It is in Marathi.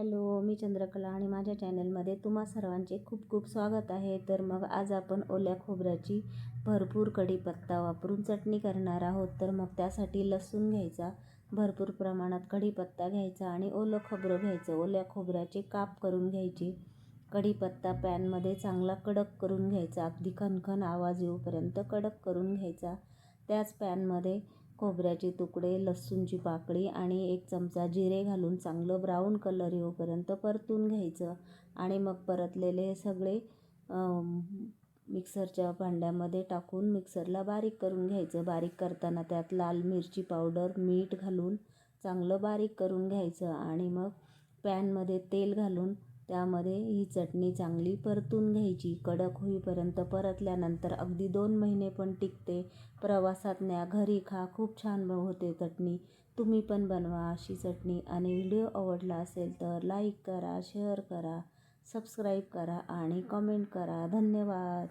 हॅलो, मी चंद्रकला आणि माझ्या चॅनलमध्ये तुम्हा सर्वांचे खूप खूप स्वागत आहे. तर मग आज आपण ओल्या खोबऱ्याची भरपूर कढीपत्ता वापरून चटणी करणार आहोत. तर मग त्यासाठी लसूण घ्यायचा, भरपूर प्रमाणात कढीपत्ता घ्यायचा आणि ओलं खोबरं घ्यायचं. ओल्या खोबऱ्याचे काप करून घ्यायचे. कढीपत्ता पॅनमध्ये चांगला कडक करून घ्यायचा, अगदी खणखण आवाज येऊपर्यंत कडक करून घ्यायचा. त्याच पॅनमध्ये खोबऱ्याचे तुकडे, लसूणची पाकळी आणि 1 चमचा जिरे घालून चांगलं ब्राऊन कलर येऊपर्यंत परतून घ्यायचं. आणि मग परतलेले हे सगळे मिक्सरच्या भांड्यामध्ये टाकून मिक्सरला बारीक करून घ्यायचं. बारीक करताना त्यात लाल मिरची पावडर, मीठ घालून चांगलं बारीक करून घ्यायचं. आणि मग पॅनमध्ये तेल घालून त्यामध्ये ही चटणी चांगली परतून घ्यायची. कडक होईपर्यंत परतल्यानंतर अगदी 2 महिने पण टिकते. प्रवासात न्या, घरी खा, खूप छान होते चटणी. तुम्ही पण बनवा अशी चटणी. आणि व्हिडिओ आवडला असेल तर लाईक करा, शेअर करा, सबस्क्राईब करा आणि कमेंट करा. धन्यवाद.